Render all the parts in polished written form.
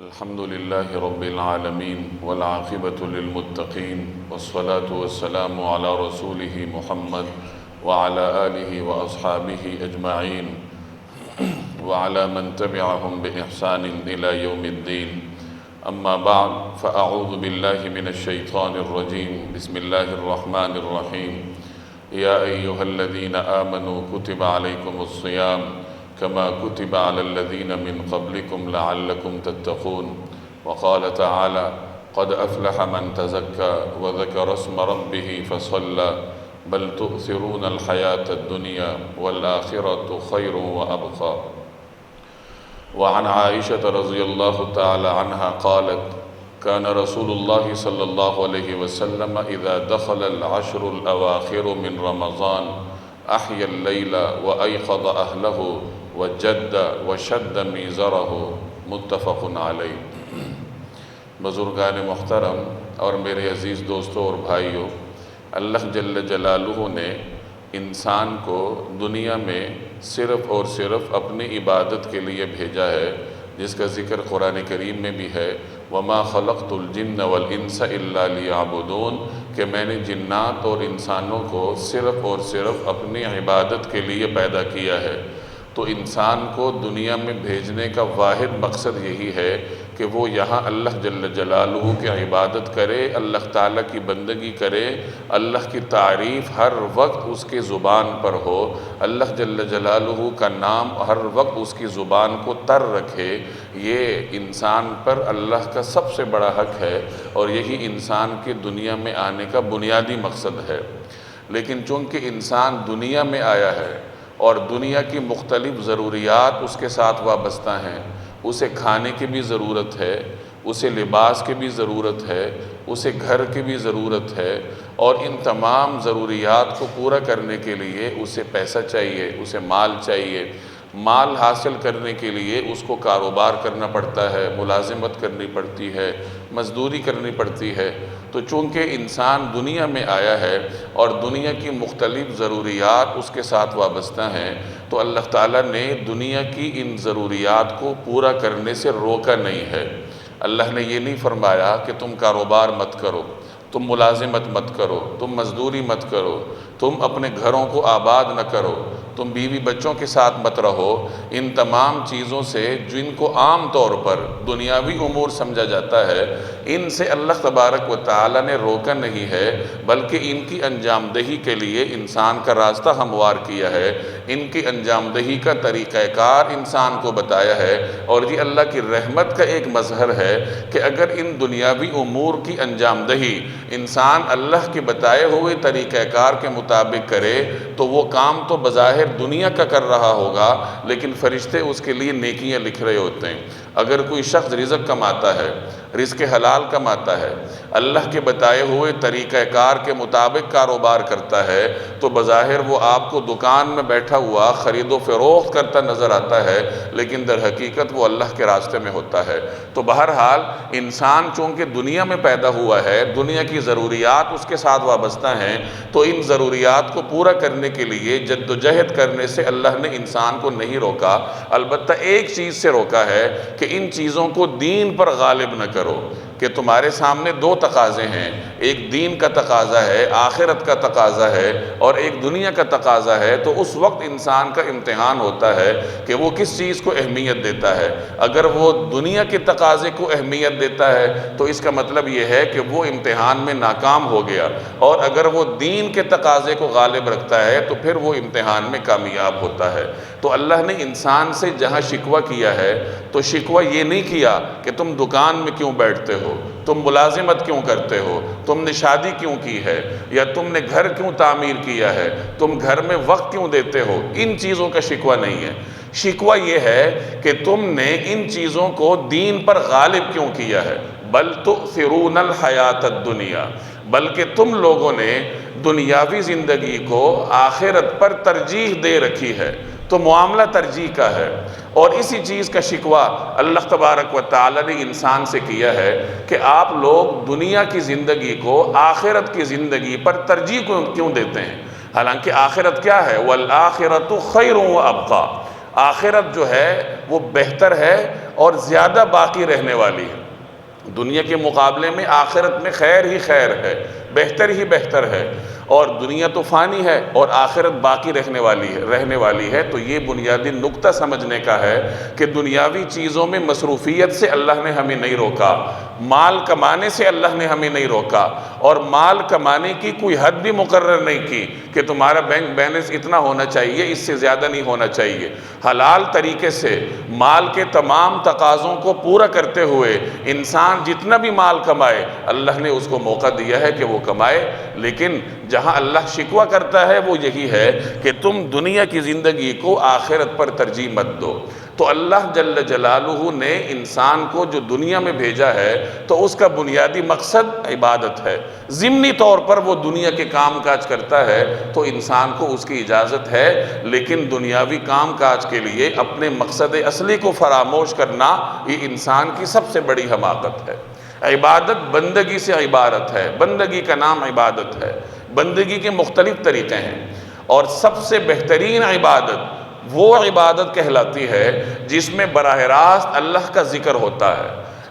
الحمد لله رب العالمين والعاقبة للمتقين والصلاة والسلام على رسوله محمد وعلى آله وأصحابه أجمعين وعلى من تبعهم بإحسان إلى يوم الدين. أما بعد فأعوذ بالله من الشيطان الرجيم. بسم الله الرحمن الرحيم. يا أيها الذين آمنوا كتب عليكم الصيام كما كتب على الذين من قبلكم لعلكم تتقون. وقال تعالى: قد أفلح من تزكى وذكر اسم ربه فصلى بل تؤثرون الحياة الدنيا والآخرة خير وأبقى. وعن عائشة رضي الله تعالى عنها قالت: كان رسول الله صلى الله عليه وسلم إذا دخل العشر الأواخر من رمضان أحيا الليل وأيقظ أهله وجد وشد میزرہ. متفق علیہ. بزرگان محترم اور میرے عزیز دوستوں اور بھائیوں، اللہ جل جلالہ نے انسان کو دنیا میں صرف اور صرف اپنی عبادت کے لیے بھیجا ہے، جس کا ذکر قرآن کریم میں بھی ہے: وَمَا خَلَقْتُ الْجِنَّ وَالْإِنسَ إِلَّا لِيَعْبُدُونَ، کہ میں نے جنات اور انسانوں کو صرف اور صرف اپنی عبادت کے لیے پیدا کیا ہے. تو انسان کو دنیا میں بھیجنے کا واحد مقصد یہی ہے کہ وہ یہاں اللہ جل جلالہ کی عبادت کرے، اللہ تعالیٰ کی بندگی کرے، اللہ کی تعریف ہر وقت اس کے زبان پر ہو، اللہ جل جلالہ کا نام ہر وقت اس کی زبان کو تر رکھے. یہ انسان پر اللہ کا سب سے بڑا حق ہے اور یہی انسان کے دنیا میں آنے کا بنیادی مقصد ہے. لیکن چونکہ انسان دنیا میں آیا ہے اور دنیا کی مختلف ضروریات اس کے ساتھ وابستہ ہیں، اسے کھانے کی بھی ضرورت ہے، اسے لباس کی بھی ضرورت ہے، اسے گھر کی بھی ضرورت ہے، اور ان تمام ضروریات کو پورا کرنے کے لیے اسے پیسہ چاہیے، اسے مال چاہیے. مال حاصل کرنے کے لیے اس کو کاروبار کرنا پڑتا ہے، ملازمت کرنی پڑتی ہے، مزدوری کرنی پڑتی ہے. تو چونکہ انسان دنیا میں آیا ہے اور دنیا کی مختلف ضروریات اس کے ساتھ وابستہ ہیں، تو اللہ تعالیٰ نے دنیا کی ان ضروریات کو پورا کرنے سے روکا نہیں ہے. اللہ نے یہ نہیں فرمایا کہ تم کاروبار مت کرو، تم ملازمت مت کرو، تم مزدوری مت کرو، تم اپنے گھروں کو آباد نہ کرو، تم بیوی بچوں کے ساتھ مت رہو. ان تمام چیزوں سے جن کو عام طور پر دنیاوی امور سمجھا جاتا ہے، ان سے اللہ تبارک و تعالیٰ نے روکا نہیں ہے، بلکہ ان کی انجام دہی کے لیے انسان کا راستہ ہموار کیا ہے، ان کی انجام دہی کا طریقہ کار انسان کو بتایا ہے. اور یہ اللہ کی رحمت کا ایک مظہر ہے کہ اگر ان دنیاوی امور کی انجام دہی انسان اللہ کے بتائے ہوئے طریقہ کار کے مطابق کرے تو وہ کام تو بظاہر دنیا کا کر رہا ہوگا، لیکن فرشتے اس کے لیے نیکیاں لکھ رہے ہوتے ہیں. اگر کوئی شخص رزق کماتا ہے، رزق حلال کماتا ہے، اللہ کے بتائے ہوئے طریقہ کار کے مطابق کاروبار کرتا ہے، تو بظاہر وہ آپ کو دکان میں بیٹھا ہوا خرید و فروخت کرتا نظر آتا ہے، لیکن در حقیقت وہ اللہ کے راستے میں ہوتا ہے. تو بہرحال انسان چونکہ دنیا میں پیدا ہوا ہے، دنیا کی ضروریات اس کے ساتھ وابستہ ہیں، تو ان ضروریات کو پورا کرنے کے لیے جد و جہد کرنے سے اللہ نے انسان کو نہیں روکا. البتہ ایک چیز سے روکا ہے کہ ان چیزوں کو دین پر غالب نہ کرو، کہ تمہارے سامنے دو تقاضے ہیں، ایک دین کا تقاضا ہے، آخرت کا تقاضا ہے، اور ایک دنیا کا تقاضا ہے. تو اس وقت انسان کا امتحان ہوتا ہے کہ وہ کس چیز کو اہمیت دیتا ہے. اگر وہ دنیا کے تقاضے کو اہمیت دیتا ہے تو اس کا مطلب یہ ہے کہ وہ امتحان میں ناکام ہو گیا، اور اگر وہ دین کے تقاضے کو غالب رکھتا ہے تو پھر وہ امتحان میں کامیاب ہوتا ہے. تو اللہ نے انسان سے جہاں شکوہ کیا ہے تو شکوہ یہ نہیں کیا کہ تم دکان میں کیوں بیٹھتے ہو، تم ملازمت کیوں کرتے ہو، تم نے شادی کیوں کی ہے، یا تم نے گھر کیوں تعمیر کیا ہے، تم گھر میں وقت کیوں دیتے ہو. ان چیزوں کا شکوہ نہیں ہے. شکوہ یہ ہے کہ تم نے ان چیزوں کو دین پر غالب کیوں کیا ہے. بل تؤثرون الحیات الدنیا، بلکہ تم لوگوں نے دنیاوی زندگی کو آخرت پر ترجیح دے رکھی ہے. تو معاملہ ترجیح کا ہے، اور اسی چیز کا شکوہ اللہ تبارک و تعالیٰ نے انسان سے کیا ہے کہ آپ لوگ دنیا کی زندگی کو آخرت کی زندگی پر ترجیح کیوں دیتے ہیں. حالانکہ آخرت کیا ہے؟ وَالْآخِرَةُ خَيْرٌ وَأَبْقَىٰ. آخرت جو ہے وہ بہتر ہے اور زیادہ باقی رہنے والی ہے۔ دنیا کے مقابلے میں آخرت میں خیر ہی خیر ہے، بہتر ہی بہتر ہے، اور دنیا تو فانی ہے اور آخرت باقی رہنے والی ہے۔ تو یہ بنیادی نقطہ سمجھنے کا ہے کہ دنیاوی چیزوں میں مصروفیت سے اللہ نے ہمیں نہیں روکا، مال کمانے سے اللہ نے ہمیں نہیں روکا، اور مال کمانے کی کوئی حد بھی مقرر نہیں کی کہ تمہارا بینک بیلنس اتنا ہونا چاہیے، اس سے زیادہ نہیں ہونا چاہیے۔ حلال طریقے سے مال کے تمام تقاضوں کو پورا کرتے ہوئے انسان جتنا بھی مال کمائے، اللہ نے اس کو موقع دیا ہے کہ وہ کمائے، لیکن جہاں اللہ شکوہ کرتا ہے وہ یہی ہے کہ تم دنیا کی زندگی کو آخرت پر ترجیح مت دو۔ تو اللہ جل جلالہ نے انسان کو جو دنیا میں بھیجا ہے تو اس کا بنیادی مقصد عبادت ہے۔ ضمنی طور پر وہ دنیا کے کام کاج کرتا ہے تو انسان کو اس کی اجازت ہے، لیکن دنیاوی کام کاج کے لیے اپنے مقصد اصلی کو فراموش کرنا یہ انسان کی سب سے بڑی حماقت ہے۔ عبادت بندگی سے عبارت ہے، بندگی کا نام عبادت ہے۔ بندگی کے مختلف طریقے ہیں، اور سب سے بہترین عبادت وہ عبادت کہلاتی ہے جس میں براہ راست اللہ کا ذکر ہوتا ہے،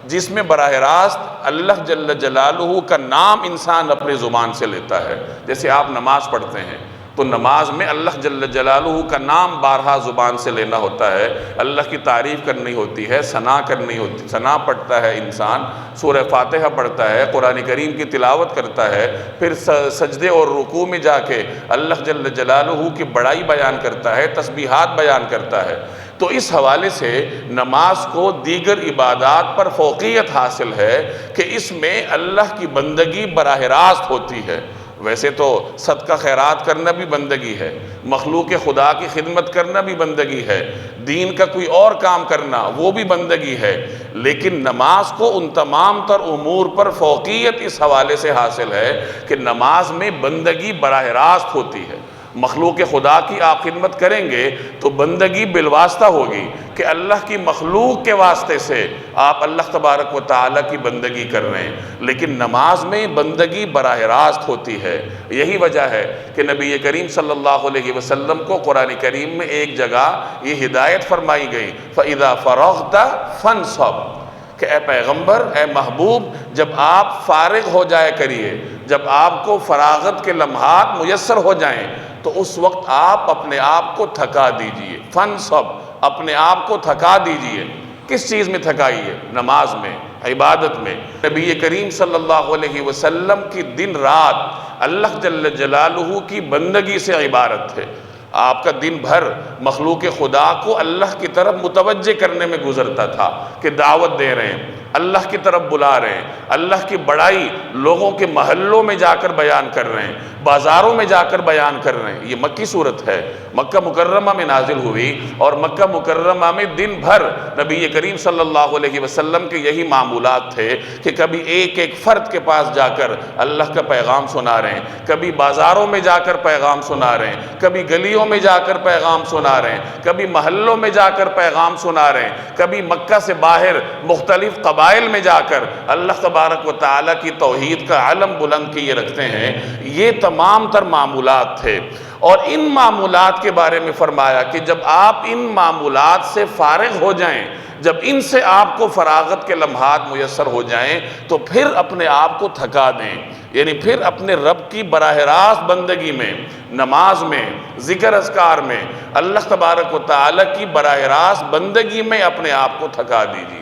جس میں براہ راست اللہ جل جلالہ کا نام انسان اپنے زبان سے لیتا ہے۔ جیسے آپ نماز پڑھتے ہیں تو نماز میں اللہ جل جلالہ کا نام بارہا زبان سے لینا ہوتا ہے، اللہ کی تعریف کرنی ہوتی ہے، ثنا کرنی ہوتی، ثنا پڑھتا ہے انسان، سورہ فاتحہ پڑھتا ہے، قرآن کریم کی تلاوت کرتا ہے، پھر سجدے اور رکوع میں جا کے اللہ جل جلالہ کی بڑائی بیان کرتا ہے، تسبیحات بیان کرتا ہے۔ تو اس حوالے سے نماز کو دیگر عبادات پر فوقیت حاصل ہے کہ اس میں اللہ کی بندگی براہ راست ہوتی ہے۔ ویسے تو صدقہ خیرات کرنا بھی بندگی ہے، مخلوق خدا کی خدمت کرنا بھی بندگی ہے، دین کا کوئی اور کام کرنا وہ بھی بندگی ہے، لیکن نماز کو ان تمام تر امور پر فوقیت اس حوالے سے حاصل ہے کہ نماز میں بندگی براہ راست ہوتی ہے۔ مخلوق خدا کی آپ خدمت کریں گے تو بندگی بالواسطہ ہوگی کہ اللہ کی مخلوق کے واسطے سے آپ اللہ تبارک و تعالیٰ کی بندگی کر رہے ہیں، لیکن نماز میں بندگی براہ راست ہوتی ہے۔ یہی وجہ ہے کہ نبی کریم صلی اللہ علیہ وسلم کو قرآن کریم میں ایک جگہ یہ ہدایت فرمائی گئی، فَإِذَا فَرَغْتَ فَانْصَبْ، کہ اے پیغمبر، اے محبوب، جب آپ فارغ ہو جائے کریے، جب آپ کو فراغت کے لمحات میسر ہو جائیں تو اس وقت آپ اپنے آپ کو تھکا دیجئے۔ فَانْصَبْ، اپنے آپ کو تھکا دیجئے۔ کس چیز میں تھکائیے؟ نماز میں، عبادت میں۔ نبی کریم صلی اللہ علیہ وسلم کی دن رات اللہ جل جلالہ کی بندگی سے عبارت ہے۔ آپ کا دن بھر مخلوق خدا کو اللہ کی طرف متوجہ کرنے میں گزرتا تھا کہ دعوت دے رہے ہیں، اللہ کی طرف بلا رہے ہیں، اللہ کی بڑائی لوگوں کے محلوں میں جا کر بیان کر رہے ہیں، بازاروں میں جا کر بیان کر رہے ہیں۔ یہ مکی صورت ہے، مکہ مکرمہ میں نازل ہوئی، اور مکہ مکرمہ میں دن بھر نبی کریم صلی اللہ علیہ وسلم کے یہی معمولات تھے کہ کبھی ایک ایک فرد کے پاس جا کر اللہ کا پیغام سنا رہے ہیں، کبھی بازاروں میں جا کر پیغام سنا رہے ہیں، کبھی گلیوں میں جا کر پیغام سنا رہے ہیں، کبھی محلوں میں جا کر پیغام سنا رہے ہیں، کبھی مکہ سے باہر مختلف قبائل میں جا کر اللہ تبارک و تعالیٰ کی توحید کا علم بلند کیے رکھتے ہیں۔ یہ تمام تر معمولات تھے، اور ان معمولات کے بارے میں فرمایا کہ جب آپ ان معمولات سے فارغ ہو جائیں، جب ان سے آپ کو فراغت کے لمحات میسر ہو جائیں تو پھر اپنے آپ کو تھکا دیں، یعنی پھر اپنے رب کی براہ راست بندگی میں، نماز میں، ذکر اذکار میں، اللہ تبارک و تعالیٰ کی براہ راست بندگی میں اپنے آپ کو تھکا دیجئے۔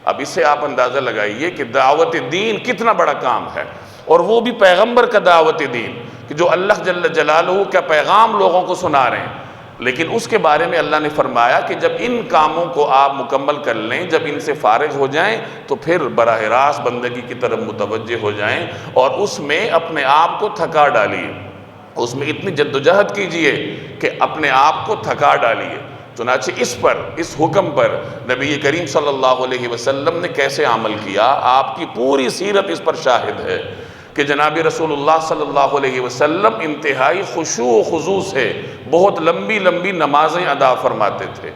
اب اس سے آپ اندازہ لگائیے کہ دعوت دین کتنا بڑا کام ہے، اور وہ بھی پیغمبر کا دعوت دین کہ جو اللہ جل جلالہ کا پیغام لوگوں کو سنا رہے ہیں۔ لیکن اس کے بارے میں اللہ نے فرمایا کہ جب ان کاموں کو آپ مکمل کر لیں، جب ان سے فارغ ہو جائیں تو پھر براہ راست بندگی کی طرف متوجہ ہو جائیں، اور اس میں اپنے آپ کو تھکا ڈالیے، اس میں اتنی جدوجہد کیجئے کہ اپنے آپ کو تھکا ڈالیے۔ چنانچہ اس حکم پر نبی کریم صلی اللہ علیہ وسلم نے کیسے عمل کیا، آپ کی پوری سیرت اس پر شاہد ہے کہ جناب رسول اللہ صلی اللہ علیہ وسلم انتہائی خشوع و خضوع سے بہت لمبی لمبی نمازیں ادا فرماتے تھے۔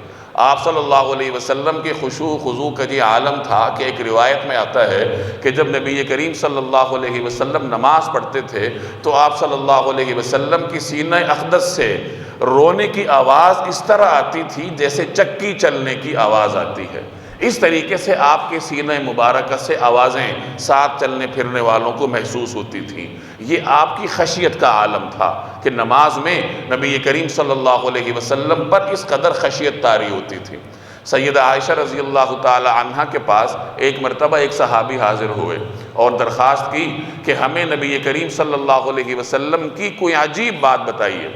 آپ صلی اللہ علیہ وسلم کے خشوع و خضوع کا یہ عالم تھا کہ ایک روایت میں آتا ہے کہ جب نبی کریم صلی اللہ علیہ وسلم نماز پڑھتے تھے تو آپ صلی اللہ علیہ وسلم کی سینہ اقدس سے رونے کی آواز اس طرح آتی تھی جیسے چکی چلنے کی آواز آتی ہے، اس طریقے سے آپ کے سینہ مبارکہ سے آوازیں ساتھ چلنے پھرنے والوں کو محسوس ہوتی تھیں۔ یہ آپ کی خشیت کا عالم تھا کہ نماز میں نبی کریم صلی اللہ علیہ وسلم پر اس قدر خشیت طاری ہوتی تھی۔ سیدہ عائشہ رضی اللہ تعالی عنہ کے پاس ایک مرتبہ ایک صحابی حاضر ہوئے اور درخواست کی کہ ہمیں نبی کریم صلی اللہ علیہ وسلم کی کوئی عجیب بات بتائیے۔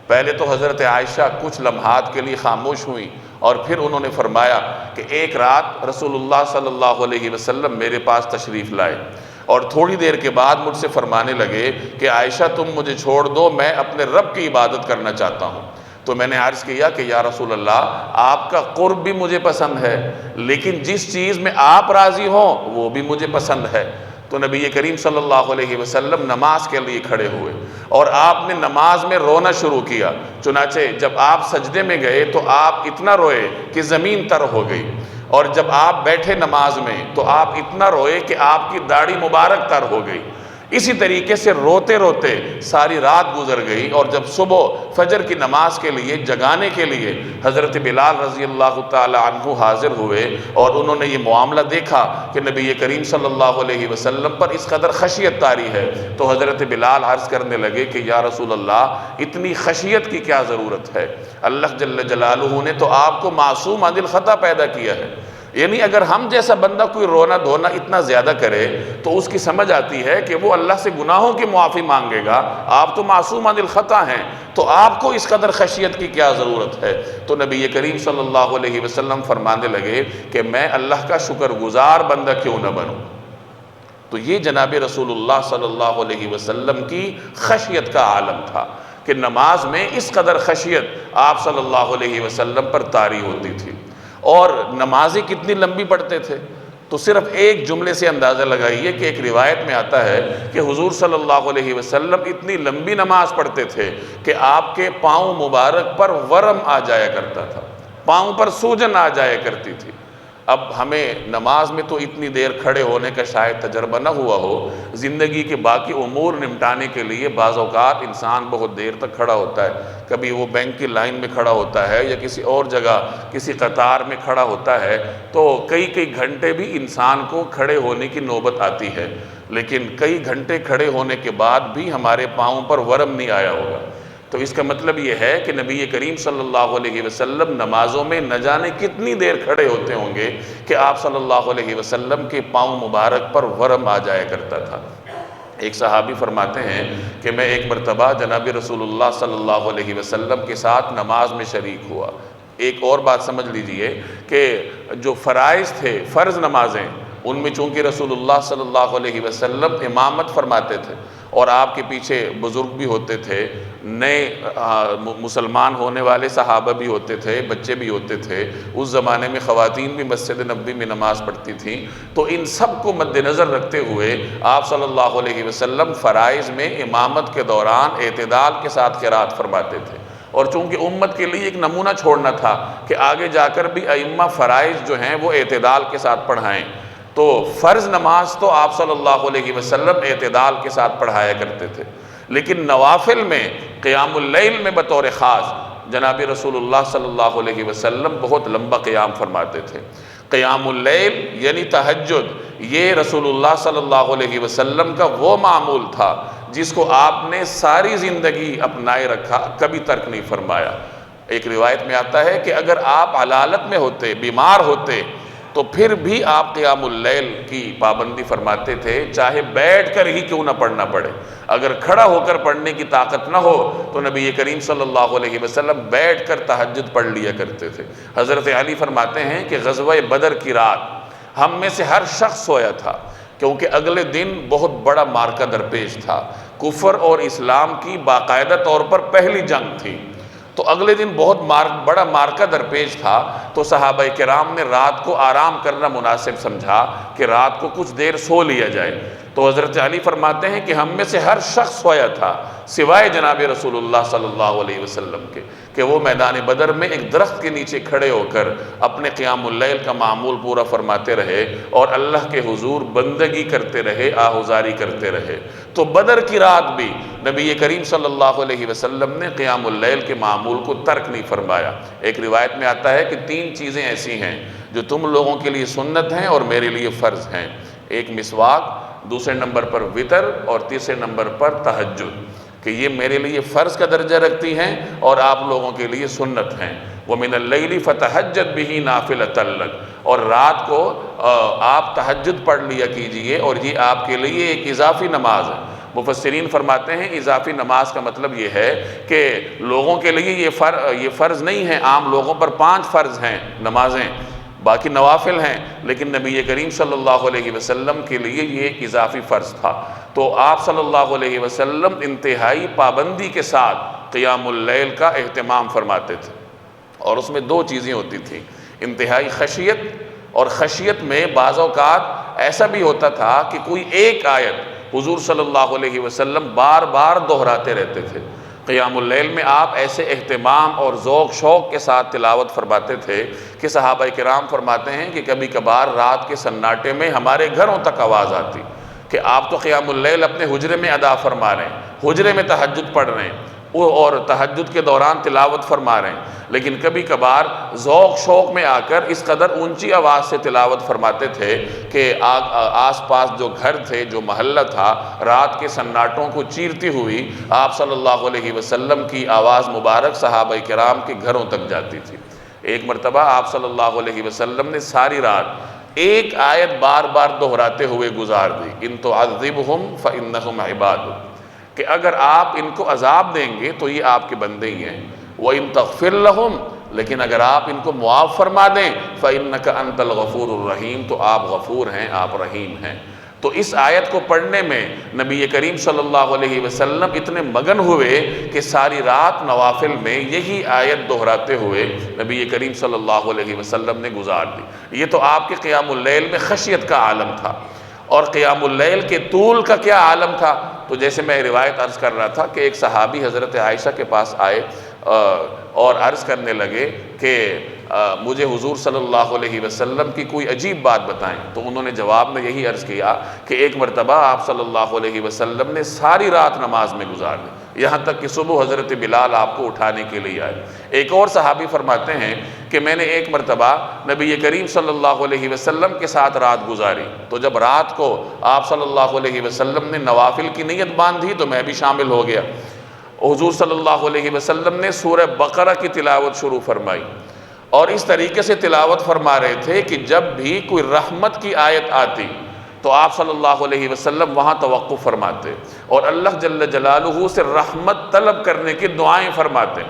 پہلے تو حضرت عائشہ کچھ لمحات کے لیے خاموش ہوئیں اور پھر انہوں نے فرمایا کہ ایک رات رسول اللہ صلی اللہ علیہ وسلم میرے پاس تشریف لائے اور تھوڑی دیر کے بعد مجھ سے فرمانے لگے کہ عائشہ تم مجھے چھوڑ دو، میں اپنے رب کی عبادت کرنا چاہتا ہوں۔ تو میں نے عرض کیا کہ یا رسول اللہ، آپ کا قرب بھی مجھے پسند ہے، لیکن جس چیز میں آپ راضی ہوں وہ بھی مجھے پسند ہے۔ تو نبی کریم صلی اللہ علیہ وسلم نماز کے لیے کھڑے ہوئے اور آپ نے نماز میں رونا شروع کیا۔ چنانچہ جب آپ سجدے میں گئے تو آپ اتنا روئے کہ زمین تر ہو گئی، اور جب آپ بیٹھے نماز میں تو آپ اتنا روئے کہ آپ کی داڑھی مبارک تر ہو گئی۔ اسی طریقے سے روتے روتے ساری رات گزر گئی، اور جب صبح فجر کی نماز کے لیے جگانے کے لیے حضرت بلال رضی اللہ تعالی عنہ حاضر ہوئے اور انہوں نے یہ معاملہ دیکھا کہ نبی کریم صلی اللہ علیہ وسلم پر اس قدر خشیت طاری ہے، تو حضرت بلال عرض کرنے لگے کہ یا رسول اللہ، اتنی خشیت کی کیا ضرورت ہے؟ اللہ جل جلالہ نے تو آپ کو معصوم عن الخطا پیدا کیا ہے۔ یعنی اگر ہم جیسا بندہ کوئی رونا دھونا اتنا زیادہ کرے تو اس کی سمجھ آتی ہے کہ وہ اللہ سے گناہوں کی معافی مانگے گا، آپ تو معصوم عن الخطا ہیں، تو آپ کو اس قدر خشیت کی کیا ضرورت ہے؟ تو نبی کریم صلی اللہ علیہ وسلم فرمانے لگے کہ میں اللہ کا شکر گزار بندہ کیوں نہ بنوں۔ تو یہ جناب رسول اللہ صلی اللہ علیہ وسلم کی خشیت کا عالم تھا کہ نماز میں اس قدر خشیت آپ صلی اللہ علیہ وسلم پر طاری ہوتی تھی۔ اور نمازیں کتنی لمبی پڑھتے تھے تو صرف ایک جملے سے اندازہ لگائیے کہ ایک روایت میں آتا ہے کہ حضور صلی اللہ علیہ وسلم اتنی لمبی نماز پڑھتے تھے کہ آپ کے پاؤں مبارک پر ورم آ جایا کرتا تھا، پاؤں پر سوجن آ جایا کرتی تھی۔ اب ہمیں نماز میں تو اتنی دیر کھڑے ہونے کا شاید تجربہ نہ ہوا ہو، زندگی کے باقی امور نمٹانے کے لیے بعض اوقات انسان بہت دیر تک کھڑا ہوتا ہے، کبھی وہ بینک کی لائن میں کھڑا ہوتا ہے یا کسی اور جگہ کسی قطار میں کھڑا ہوتا ہے، تو کئی گھنٹے بھی انسان کو کھڑے ہونے کی نوبت آتی ہے، لیکن کئی گھنٹے کھڑے ہونے کے بعد بھی ہمارے پاؤں پر ورم نہیں آیا ہوگا۔ تو اس کا مطلب یہ ہے کہ نبی کریم صلی اللہ علیہ وسلم نمازوں میں نہ جانے کتنی دیر کھڑے ہوتے ہوں گے کہ آپ صلی اللہ علیہ وسلم کے پاؤں مبارک پر ورم آ جایا کرتا تھا۔ ایک صحابی فرماتے ہیں کہ میں ایک مرتبہ جناب رسول اللہ صلی اللہ علیہ وسلم کے ساتھ نماز میں شریک ہوا۔ ایک اور بات سمجھ لیجئے کہ جو فرائض تھے، فرض نمازیں، ان میں چونکہ رسول اللہ صلی اللہ علیہ وسلم امامت فرماتے تھے اور آپ کے پیچھے بزرگ بھی ہوتے تھے، نئے مسلمان ہونے والے صحابہ بھی ہوتے تھے، بچے بھی ہوتے تھے، اس زمانے میں خواتین بھی مسجد نبوی میں نماز پڑھتی تھیں، تو ان سب کو مد نظر رکھتے ہوئے آپ صلی اللہ علیہ وسلم فرائض میں امامت کے دوران اعتدال کے ساتھ قرات فرماتے تھے۔ اور چونکہ امت کے لیے ایک نمونہ چھوڑنا تھا کہ آگے جا کر بھی ائمہ فرائض جو ہیں وہ اعتدال کے ساتھ پڑھائیں، تو فرض نماز تو آپ صلی اللہ علیہ وسلم اعتدال کے ساتھ پڑھایا کرتے تھے، لیکن نوافل میں قیام اللیل میں بطور خاص جناب رسول اللہ صلی اللہ علیہ وسلم بہت لمبا قیام فرماتے تھے۔ قیام اللیل یعنی تہجد، یہ رسول اللہ صلی اللہ علیہ وسلم کا وہ معمول تھا جس کو آپ نے ساری زندگی اپنائے رکھا، کبھی ترک نہیں فرمایا۔ ایک روایت میں آتا ہے کہ اگر آپ علالت میں ہوتے، بیمار ہوتے، تو پھر بھی آپ قیام اللیل کی پابندی فرماتے تھے، چاہے بیٹھ کر ہی کیوں نہ پڑھنا پڑے۔ اگر کھڑا ہو کر پڑھنے کی طاقت نہ ہو تو نبی کریم صلی اللہ علیہ وسلم بیٹھ کر تہجد پڑھ لیا کرتے تھے۔ حضرت علی فرماتے ہیں کہ غزوہ بدر کی رات ہم میں سے ہر شخص سویا تھا، کیونکہ اگلے دن بہت بڑا مارکہ درپیش تھا، کفر اور اسلام کی باقاعدہ طور پر پہلی جنگ تھی، تو اگلے دن بہت بڑا مارکہ درپیش تھا، تو صحابہ کرام نے رات کو آرام کرنا مناسب سمجھا کہ رات کو کچھ دیر سو لیا جائے۔ تو حضرت علی فرماتے ہیں کہ ہم میں سے ہر شخص سویا تھا سوائے جناب رسول اللہ صلی اللہ علیہ وسلم کے، کہ وہ میدان بدر میں ایک درخت کے نیچے کھڑے ہو کر اپنے قیام اللیل کا معمول پورا فرماتے رہے اور اللہ کے حضور بندگی کرتے رہے، آہوزاری کرتے رہے۔ تو بدر کی رات بھی نبی کریم صلی اللہ علیہ وسلم نے قیام اللیل کے معمول کو ترک نہیں فرمایا۔ ایک روایت میں آتا ہے کہ 3 چیزیں ایسی ہیں جو تم لوگوں کے لیے سنت ہیں اور میرے لیے فرض ہیں، ایک مسواک، دوسرے نمبر پر وطر، اور تیسرے نمبر پر تہجد، کہ یہ میرے لیے فرض کا درجہ رکھتی ہیں اور آپ لوگوں کے لیے سنت ہیں۔ وَمِنَ اللَّيْلِ فَتَهَجَّدْ بِهِ نَافِلَةً لَكَ، اور رات کو آپ تہجد پڑھ لیا کیجئے، اور یہ آپ کے لیے ایک اضافی نماز ہے۔ مفسرین فرماتے ہیں اضافی نماز کا مطلب یہ ہے کہ لوگوں کے لیے یہ فرض نہیں ہے، عام لوگوں پر 5 فرض ہیں نمازیں، باقی نوافل ہیں، لیکن نبی کریم صلی اللہ علیہ وسلم کے لیے یہ ایک اضافی فرض تھا۔ تو آپ صلی اللہ علیہ وسلم انتہائی پابندی کے ساتھ قیام اللیل کا اہتمام فرماتے تھے، اور اس میں 2 چیزیں ہوتی تھیں، انتہائی خشیت، اور خشیت میں بعض اوقات ایسا بھی ہوتا تھا کہ کوئی ایک آیت حضور صلی اللہ علیہ وسلم بار بار دہراتے رہتے تھے۔ قیام اللیل میں آپ ایسے اہتمام اور ذوق شوق کے ساتھ تلاوت فرماتے تھے کہ صحابہ کرام فرماتے ہیں کہ کبھی کبھار رات کے سناٹے میں ہمارے گھروں تک آواز آتی کہ آپ تو قیام اللیل اپنے حجرے میں ادا فرما رہے ہیں، حجرے میں تہجد پڑھ رہے ہیں اور تہجد کے دوران تلاوت فرما رہے ہیں، لیکن کبھی کبھار ذوق شوق میں آ کر اس قدر اونچی آواز سے تلاوت فرماتے تھے کہ آس پاس جو گھر تھے، جو محلہ تھا، رات کے سناٹوں کو چیرتی ہوئی آپ صلی اللہ علیہ وسلم کی آواز مبارک صحابہ کرام کے گھروں تک جاتی تھی۔ ایک مرتبہ آپ صلی اللہ علیہ وسلم نے ساری رات ایک آیت بار بار دہراتے ہوئے گزار دی، ان تعذبہم فإنہم عبادک، کہ اگر آپ ان کو عذاب دیں گے تو یہ آپ کے بندے ہی ہیں، وَإِن تَغْفِرْ لَهُمْ، لیکن اگر آپ ان کو معاف فرما دیں فَإِنَّكَ أَنْتَ الْغَفُورُ الرَّحِيمُ، تو آپ غفور ہیں، آپ رحیم ہیں۔ تو اس آیت کو پڑھنے میں نبی کریم صلی اللہ علیہ وسلم اتنے مگن ہوئے کہ ساری رات نوافل میں یہی آیت دہراتے ہوئے نبی کریم صلی اللہ علیہ وسلم نے گزار دی۔ یہ تو آپ کے قیام اللیل میں خشیت کا عالم تھا، اور قیام اللیل کے طول کا کیا عالم تھا؟ تو جیسے میں روایت عرض کر رہا تھا کہ ایک صحابی حضرت عائشہ کے پاس آئے اور عرض کرنے لگے کہ مجھے حضور صلی اللہ علیہ وسلم کی کوئی عجیب بات بتائیں، تو انہوں نے جواب میں یہی عرض کیا کہ ایک مرتبہ آپ صلی اللہ علیہ وسلم نے ساری رات نماز میں گزار دی، یہاں تک کہ صبح حضرت بلال آپ کو اٹھانے کے لیے آئے۔ ایک اور صحابی فرماتے ہیں کہ میں نے ایک مرتبہ نبی کریم صلی اللہ علیہ وسلم کے ساتھ رات گزاری، تو جب رات کو آپ صلی اللہ علیہ وسلم نے نوافل کی نیت باندھی تو میں بھی شامل ہو گیا۔ حضور صلی اللہ علیہ وسلم نے سورہ بقرہ کی تلاوت شروع فرمائی، اور اس طریقے سے تلاوت فرما رہے تھے کہ جب بھی کوئی رحمت کی آیت آتی تو آپ صلی اللہ علیہ وسلم وہاں توقف فرماتے اور اللہ جل جلالہ سے رحمت طلب کرنے کی دعائیں فرماتے،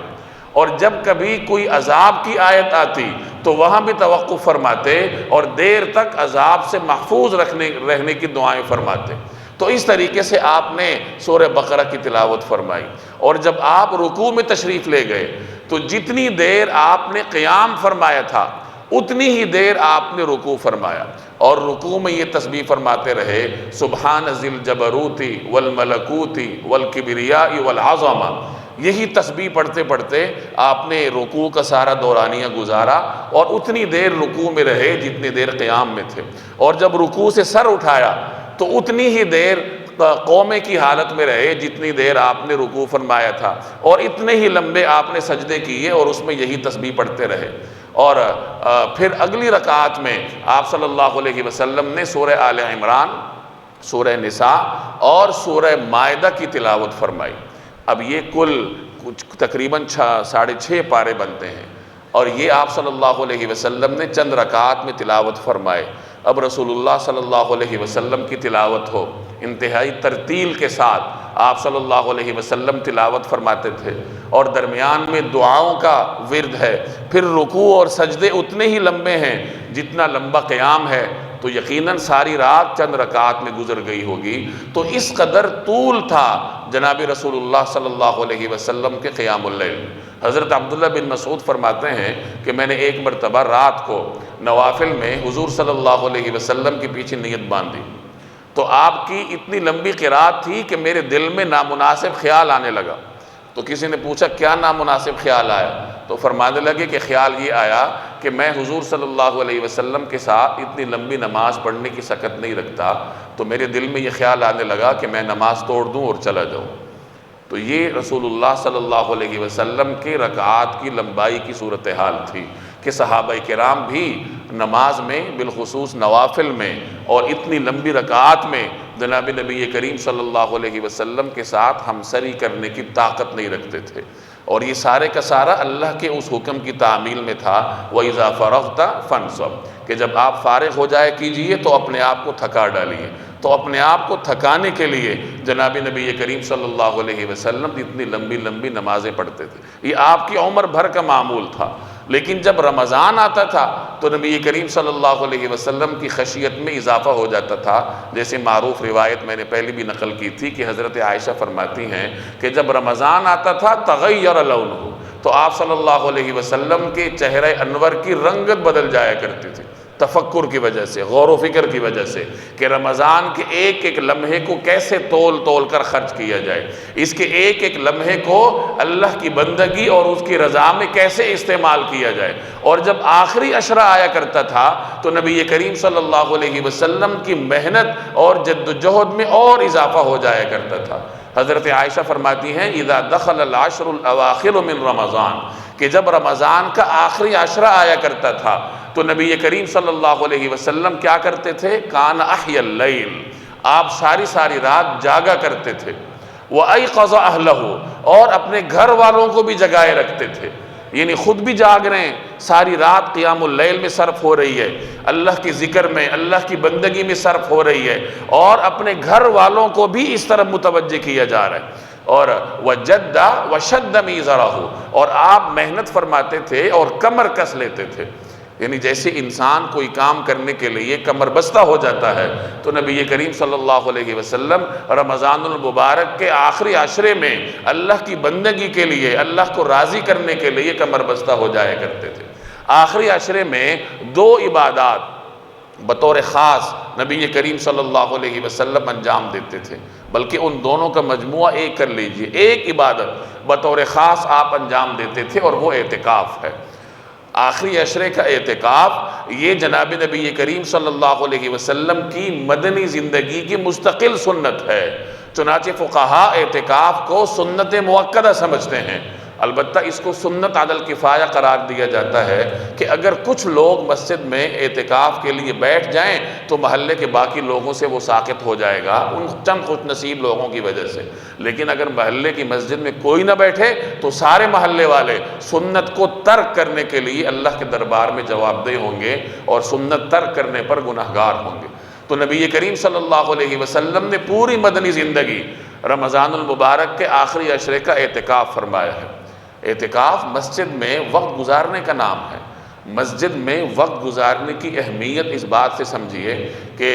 اور جب کبھی کوئی عذاب کی آیت آتی تو وہاں بھی توقف فرماتے اور دیر تک عذاب سے محفوظ رہنے کی دعائیں فرماتے۔ تو اس طریقے سے آپ نے سورہ بقرہ کی تلاوت فرمائی، اور جب آپ رکوع میں تشریف لے گئے تو جتنی دیر آپ نے قیام فرمایا تھا اتنی ہی دیر آپ نے رکوع فرمایا، اور رکوع میں یہ تسبیح فرماتے رہے سبحان ذی الجبروت والملکوت والکبریاء والعظمہ۔ یہی تسبیح پڑھتے پڑھتے آپ نے رکوع کا سارا دورانیہ گزارا، اور اتنی دیر رکوع میں رہے جتنی دیر قیام میں تھے، اور جب رکوع سے سر اٹھایا تو اتنی ہی دیر قومے کی حالت میں رہے جتنی دیر آپ نے رکوع فرمایا تھا، اور اتنے ہی لمبے آپ نے سجدے کیے اور اس میں یہی تسبیح پڑھتے رہے۔ اور پھر اگلی رکعت میں آپ صلی اللہ علیہ وسلم نے سورہ آل عمران، سورہ نساء اور سورہ مائدہ کی تلاوت فرمائی۔ اب یہ کل تقریباً 6.5 پارے بنتے ہیں، اور یہ آپ صلی اللہ علیہ وسلم نے چند رکعات میں تلاوت فرمائے۔ اب رسول اللہ صلی اللہ علیہ وسلم کی تلاوت ہو، انتہائی ترتیل کے ساتھ آپ صلی اللہ علیہ وسلم تلاوت فرماتے تھے، اور درمیان میں دعاؤں کا ورد ہے، پھر رکوع اور سجدے اتنے ہی لمبے ہیں جتنا لمبا قیام ہے، تو یقیناً ساری رات چند رکعات میں گزر گئی ہوگی۔ تو اس قدر طول تھا جناب رسول اللہ صلی اللہ علیہ وسلم کے قیام اللیل۔ حضرت عبداللہ بن مسعود فرماتے ہیں کہ میں نے ایک مرتبہ رات کو نوافل میں حضور صلی اللہ علیہ وسلم کے پیچھے نیت باندھی، تو آپ کی اتنی لمبی قرات تھی کہ میرے دل میں نامناسب خیال آنے لگا۔ تو کسی نے پوچھا کیا نامناسب خیال آیا؟ تو فرمانے لگے کہ خیال یہ آیا کہ میں حضور صلی اللہ علیہ وسلم کے ساتھ اتنی لمبی نماز پڑھنے کی سکت نہیں رکھتا، تو میرے دل میں یہ خیال آنے لگا کہ میں نماز توڑ دوں اور چلا جاؤں۔ تو یہ رسول اللہ صلی اللہ علیہ وسلم کے رکعات کی لمبائی کی صورتحال تھی کہ صحابہ کرام بھی نماز میں، بالخصوص نوافل میں اور اتنی لمبی رکعات میں جناب نبی کریم صلی اللہ علیہ وسلم کے ساتھ ہمسری کرنے کی طاقت نہیں رکھتے تھے۔ اور یہ سارے کا سارا اللہ کے اس حکم کی تعمیل میں تھا، وَإِذَا فَرَغْتَ فَانْصَبْ، کہ جب آپ فارغ ہو جائے کیجئے تو اپنے آپ کو تھکا ڈالیے۔ تو اپنے آپ کو تھکانے کے لیے جناب نبی کریم صلی اللہ علیہ وسلم اتنی لمبی لمبی نمازیں پڑھتے تھے۔ یہ آپ کی عمر بھر کا معمول تھا، لیکن جب رمضان آتا تھا تو نبی کریم صلی اللہ علیہ وسلم کی خشیت میں اضافہ ہو جاتا تھا۔ جیسے معروف روایت میں نے پہلے بھی نقل کی تھی کہ حضرت عائشہ فرماتی ہیں کہ جب رمضان آتا تھا تغیر لونہ، تو آپ صلی اللہ علیہ وسلم کے چہرہ انور کی رنگت بدل جایا کرتی تھی، تفکر کی وجہ سے، غور و فکر کی وجہ سے، کہ رمضان کے ایک ایک لمحے کو کیسے تول تول کر خرچ کیا جائے، اس کے ایک ایک لمحے کو اللہ کی بندگی اور اس کی رضا میں کیسے استعمال کیا جائے۔ اور جب آخری عشرہ آیا کرتا تھا تو نبی کریم صلی اللہ علیہ وسلم کی محنت اور جد و جہد میں اور اضافہ ہو جایا کرتا تھا۔ حضرت عائشہ فرماتی ہیں اذا دخل العشر الاواخر من رمضان، کہ جب رمضان کا آخری عشرہ آیا کرتا تھا تو نبی کریم صلی اللہ علیہ وسلم کیا کرتے تھے؟ کان احی اللیل، آپ ساری رات جاگا کرتے تھے، وایقظ اہلہ، اور اپنے گھر والوں کو بھی جگائے رکھتے تھے، یعنی خود بھی جاگ رہے ہیں، ساری رات قیام اللیل میں صرف ہو رہی ہے، اللہ کی ذکر میں، اللہ کی بندگی میں صرف ہو رہی ہے، اور اپنے گھر والوں کو بھی اس طرف متوجہ کیا جا رہا ہے۔ اور وجد وشد میزرہ، اور آپ محنت فرماتے تھے اور کمر کس لیتے تھے، یعنی جیسے انسان کوئی کام کرنے کے لیے کمر بستہ ہو جاتا ہے، تو نبی کریم صلی اللہ علیہ وسلم رمضان المبارک کے آخری عشرے میں اللہ کی بندگی کے لیے، اللہ کو راضی کرنے کے لیے کمر بستہ ہو جایا کرتے تھے۔ آخری عشرے میں دو عبادات بطور خاص نبی کریم صلی اللہ علیہ وسلم انجام دیتے تھے، بلکہ ان دونوں کا مجموعہ ایک کر لیجئے، ایک عبادت بطور خاص آپ انجام دیتے تھے، اور وہ اعتکاف ہے۔ آخری عشرے کا اعتکاف یہ جناب نبی کریم صلی اللہ علیہ وسلم کی مدنی زندگی کی مستقل سنت ہے، چنانچہ فقہاء اعتکاف کو سنت مؤکدہ سمجھتے ہیں۔ البتہ اس کو سنت علی الکفایہ قرار دیا جاتا ہے کہ اگر کچھ لوگ مسجد میں اعتکاف کے لیے بیٹھ جائیں تو محلے کے باقی لوگوں سے وہ ساقط ہو جائے گا، ان چند خوش نصیب لوگوں کی وجہ سے۔ لیکن اگر محلے کی مسجد میں کوئی نہ بیٹھے تو سارے محلے والے سنت کو ترک کرنے کے لیے اللہ کے دربار میں جواب دہ ہوں گے، اور سنت ترک کرنے پر گناہگار ہوں گے۔ تو نبی کریم صلی اللہ علیہ وسلم نے پوری مدنی زندگی رمضان المبارک کے آخری عشرے کا اعتکاف فرمایا ہے۔ اعتکاف مسجد میں وقت گزارنے کا نام ہے۔ مسجد میں وقت گزارنے کی اہمیت اس بات سے سمجھیے کہ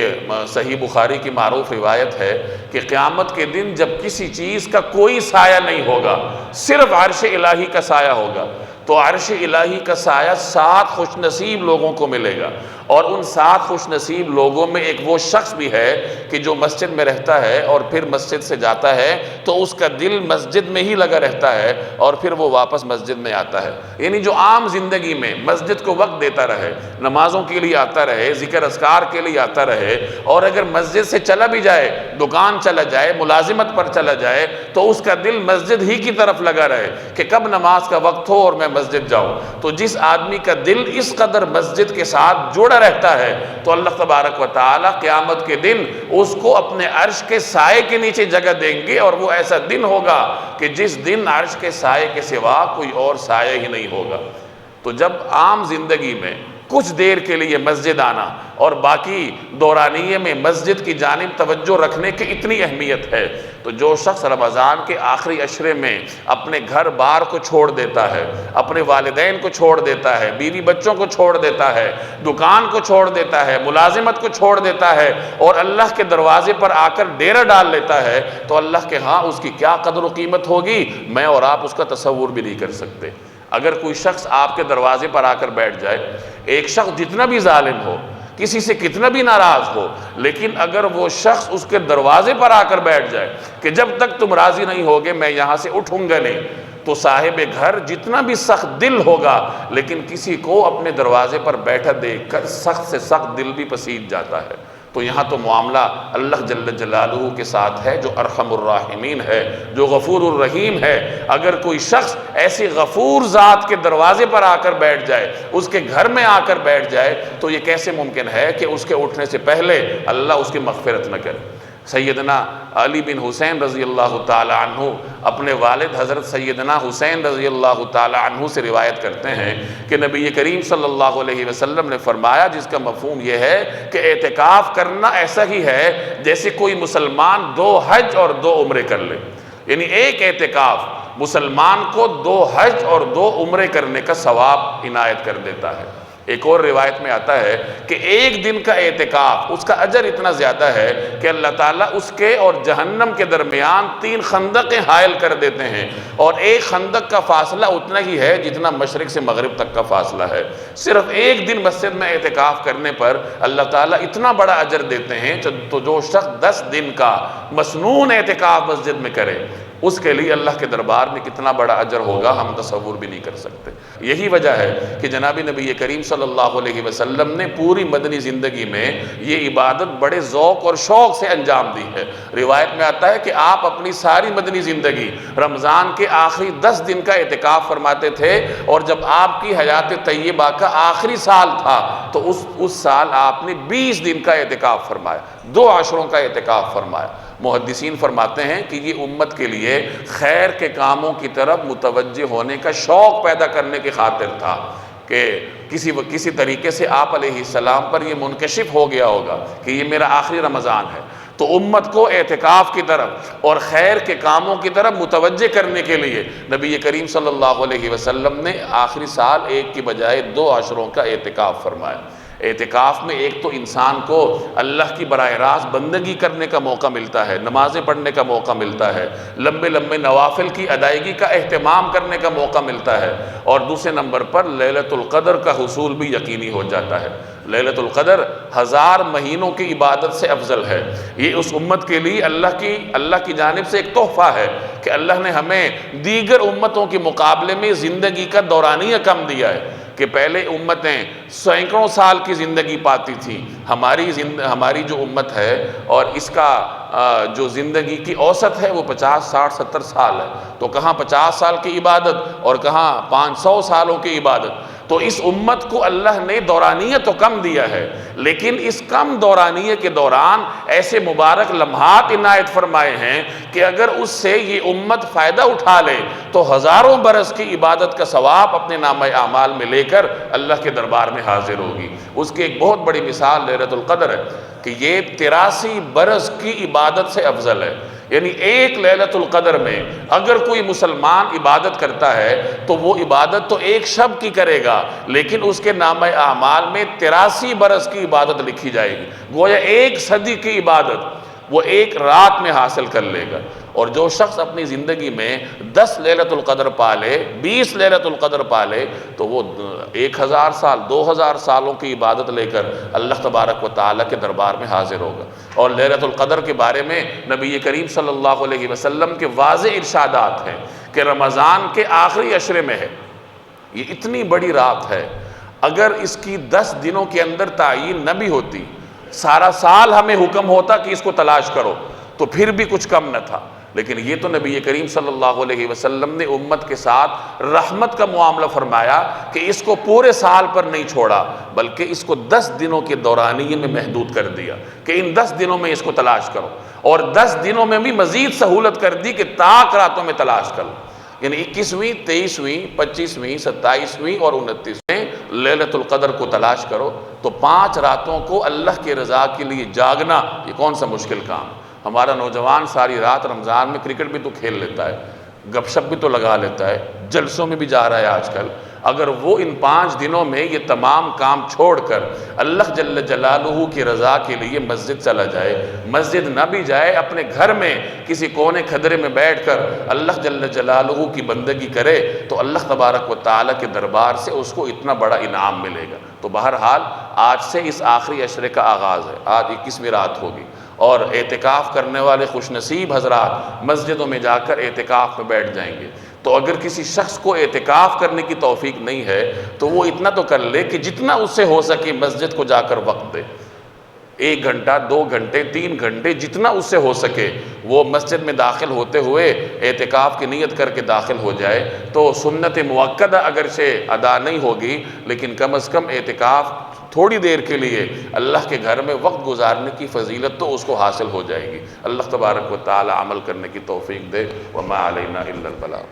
صحیح بخاری کی معروف روایت ہے کہ قیامت کے دن جب کسی چیز کا کوئی سایہ نہیں ہوگا، صرف عرش الہی کا سایہ ہوگا، تو عرش الہی کا سایہ 7 خوش نصیب لوگوں کو ملے گا، اور ان 7 خوش نصیب لوگوں میں ایک وہ شخص بھی ہے کہ جو مسجد میں رہتا ہے اور پھر مسجد سے جاتا ہے تو اس کا دل مسجد میں ہی لگا رہتا ہے، اور پھر وہ واپس مسجد میں آتا ہے۔ یعنی جو عام زندگی میں مسجد کو وقت دیتا رہے، نمازوں کے لیے آتا رہے، ذکر اذکار کے لیے آتا رہے، اور اگر مسجد سے چلا بھی جائے، دکان چلا جائے، ملازمت پر چلا جائے، تو اس کا دل مسجد ہی کی طرف لگا رہے کہ کب نماز کا وقت ہو اور میں مسجد جاؤں۔ تو جس آدمی کا دل اس قدر مسجد کے ساتھ جڑا رہتا ہے تو اللہ تبارک و تعالی قیامت کے دن اس کو اپنے عرش کے سائے کے نیچے جگہ دیں گے، اور وہ ایسا دن ہوگا کہ جس دن عرش کے سائے کے سوا کوئی اور سایہ ہی نہیں ہوگا۔ تو جب عام زندگی میں کچھ دیر کے لیے مسجد آنا اور باقی دورانیے میں مسجد کی جانب توجہ رکھنے کی اتنی اہمیت ہے، تو جو شخص رمضان کے آخری عشرے میں اپنے گھر بار کو چھوڑ دیتا ہے، اپنے والدین کو چھوڑ دیتا ہے، بیوی بچوں کو چھوڑ دیتا ہے، دکان کو چھوڑ دیتا ہے، ملازمت کو چھوڑ دیتا ہے، اور اللہ کے دروازے پر آ کر ڈیرہ ڈال لیتا ہے، تو اللہ کے ہاں اس کی کیا قدر و قیمت ہوگی، میں اور آپ اس کا تصور بھی نہیں کر سکتے۔ اگر کوئی شخص آپ کے دروازے پر آ کر بیٹھ جائے، ایک شخص جتنا بھی ظالم ہو، کسی سے کتنا بھی ناراض ہو، لیکن اگر وہ شخص اس کے دروازے پر آ کر بیٹھ جائے کہ جب تک تم راضی نہیں ہوگے میں یہاں سے اٹھوں گا نہیں، تو صاحب گھر جتنا بھی سخت دل ہوگا لیکن کسی کو اپنے دروازے پر بیٹھا دیکھ کر سخت سے سخت دل بھی پسیج جاتا ہے۔ تو یہاں تو معاملہ اللہ جل جلالہ کے ساتھ ہے جو ارحم الراحمین ہے، جو غفور الرحیم ہے۔ اگر کوئی شخص ایسی غفور ذات کے دروازے پر آ کر بیٹھ جائے، اس کے گھر میں آ کر بیٹھ جائے، تو یہ کیسے ممکن ہے کہ اس کے اٹھنے سے پہلے اللہ اس کی مغفرت نہ کرے۔ سیدنا علی بن حسین رضی اللہ تعالی عنہ اپنے والد حضرت سیدنا حسین رضی اللہ تعالی عنہ سے روایت کرتے ہیں کہ نبی کریم صلی اللہ علیہ وسلم نے فرمایا، جس کا مفہوم یہ ہے کہ اعتکاف کرنا ایسا ہی ہے جیسے کوئی مسلمان 2 حج اور 2 عمرے کر لے، یعنی ایک اعتکاف مسلمان کو 2 حج اور 2 عمرے کرنے کا ثواب عنایت کر دیتا ہے۔ ایک اور روایت میں آتا ہے کہ ایک دن کا اعتکاف اس کا اجر اتنا زیادہ ہے کہ اللہ تعالیٰ اس کے اور جہنم کے درمیان 3 خندقیں حائل کر دیتے ہیں، اور ایک خندق کا فاصلہ اتنا ہی ہے جتنا مشرق سے مغرب تک کا فاصلہ ہے۔ صرف ایک دن مسجد میں اعتکاف کرنے پر اللہ تعالیٰ اتنا بڑا اجر دیتے ہیں، تو جو شخص 10 دن کا مسنون اعتکاف مسجد میں کرے اس کے لیے اللہ کے دربار میں کتنا بڑا اجر ہوگا ہم تصور بھی نہیں کر سکتے۔ یہی وجہ ہے کہ جناب نبی کریم صلی اللہ علیہ وسلم نے پوری مدنی زندگی میں یہ عبادت بڑے ذوق اور شوق سے انجام دی ہے۔ روایت میں آتا ہے کہ آپ اپنی ساری مدنی زندگی رمضان کے آخری 10 دن کا اعتکاف فرماتے تھے، اور جب آپ کی حیات طیبہ کا آخری سال تھا تو اس سال آپ نے 20 دن کا اعتکاف فرمایا، 2 عشروں کا اعتکاف فرمایا۔ محدثین فرماتے ہیں کہ یہ امت کے لیے خیر کے کاموں کی طرف متوجہ ہونے کا شوق پیدا کرنے کی خاطر تھا کہ کسی طریقے سے آپ علیہ السلام پر یہ منکشف ہو گیا ہوگا کہ یہ میرا آخری رمضان ہے، تو امت کو اعتکاف کی طرف اور خیر کے کاموں کی طرف متوجہ کرنے کے لیے نبی کریم صلی اللہ علیہ وسلم نے آخری سال 1 کی بجائے 2 عشروں کا اعتکاف فرمایا۔ اعتکاف میں ایک تو انسان کو اللہ کی براہ راست بندگی کرنے کا موقع ملتا ہے، نمازیں پڑھنے کا موقع ملتا ہے، لمبے لمبے نوافل کی ادائیگی کا اہتمام کرنے کا موقع ملتا ہے، اور دوسرے نمبر پر لیلۃ القدر کا حصول بھی یقینی ہو جاتا ہے۔ لیلۃ القدر 1000 مہینوں کی عبادت سے افضل ہے۔ یہ اس امت کے لیے اللہ کی جانب سے ایک تحفہ ہے کہ اللہ نے ہمیں دیگر امتوں کے مقابلے میں زندگی کا دورانیہ کم دیا ہے کہ پہلے امتیں سینکڑوں سال کی زندگی پاتی تھیں، ہماری جو امت ہے اور اس کا جو زندگی کی اوسط ہے وہ 50 60 70 سال ہے، تو کہاں 50 سال کی عبادت اور کہاں 500 سالوں کی عبادت۔ تو اس امت کو اللہ نے دورانیہ تو کم دیا ہے، لیکن اس کم دورانیہ کے دوران ایسے مبارک لمحات عنایت فرمائے ہیں کہ اگر اس سے یہ امت فائدہ اٹھا لے تو ہزاروں برس کی عبادت کا ثواب اپنے نامہ اعمال میں لے کر اللہ کے دربار میں حاضر ہوگی۔ اس کی ایک بہت بڑی مثال لیلۃ القدر ہے کہ یہ 83 برس کی عبادت سے افضل ہے، یعنی ایک لیلۃ القدر میں اگر کوئی مسلمان عبادت کرتا ہے تو وہ عبادت تو ایک شب کی کرے گا، لیکن اس کے نامہ اعمال میں 83 برس کی عبادت لکھی جائے گی، گویا 1 صدی کی عبادت وہ ایک رات میں حاصل کر لے گا۔ اور جو شخص اپنی زندگی میں 10 لیلۃ القدر پالے، 20 لیلۃ القدر پالے، تو وہ 1000 سال 2000 سالوں کی عبادت لے کر اللہ تبارک و تعالیٰ کے دربار میں حاضر ہوگا۔ اور لیلۃ القدر کے بارے میں نبی کریم صلی اللہ علیہ وسلم کے واضح ارشادات ہیں کہ رمضان کے آخری عشرے میں ہے، یہ اتنی بڑی رات ہے، اگر اس کی 10 دنوں کے اندر تعین نہ بھی ہوتی، سارا سال ہمیں حکم ہوتا کہ اس کو تلاش کرو، تو پھر بھی کچھ کم نہ تھا، لیکن یہ تو نبی کریم صلی اللہ علیہ وسلم نے امت کے ساتھ رحمت کا معاملہ فرمایا کہ اس کو پورے سال پر نہیں چھوڑا، بلکہ اس کو 10 دنوں کے دورانیے میں محدود کر دیا کہ ان 10 دنوں میں اس کو تلاش کرو، اور 10 دنوں میں بھی مزید سہولت کر دی کہ طاق راتوں میں تلاش کرو، یعنی 21ویں 23ویں 25ویں 27ویں اور 29ویں لیلۃ القدر کو تلاش کرو، تو 5 راتوں کو اللہ کی رضا کے لیے جاگنا یہ کون سا مشکل کام ہے۔ ہمارا نوجوان ساری رات رمضان میں کرکٹ بھی تو کھیل لیتا ہے، گپ شپ بھی تو لگا لیتا ہے، جلسوں میں بھی جا رہا ہے آج کل، اگر وہ ان 5 دنوں میں یہ تمام کام چھوڑ کر اللہ جل جلالہ کی رضا کے لیے مسجد چلا جائے، مسجد نہ بھی جائے اپنے گھر میں کسی کونے کھدرے میں بیٹھ کر اللہ جل جلالہ کی بندگی کرے، تو اللہ تبارک و تعالیٰ کے دربار سے اس کو اتنا بڑا انعام ملے گا۔ تو بہرحال آج سے اس آخری عشرے کا آغاز ہے، آج 21ویں رات ہوگی، اور اعتکاف کرنے والے خوش نصیب حضرات مسجدوں میں جا کر اعتکاف میں بیٹھ جائیں گے، تو اگر کسی شخص کو اعتکاف کرنے کی توفیق نہیں ہے تو وہ اتنا تو کر لے کہ جتنا اس سے ہو سکے مسجد کو جا کر وقت دے، 1 گھنٹہ 2 گھنٹے 3 گھنٹے جتنا اس سے ہو سکے وہ مسجد میں داخل ہوتے ہوئے اعتکاف کی نیت کر کے داخل ہو جائے۔ تو سنت موقدہ اگرچہ ادا نہیں ہوگی لیکن کم از کم اعتکاف تھوڑی دیر کے لیے اللہ کے گھر میں وقت گزارنے کی فضیلت تو اس کو حاصل ہو جائے گی۔ اللہ تبارک و تعالی عمل کرنے کی توفیق دے۔ وما علینا الا البلاغ۔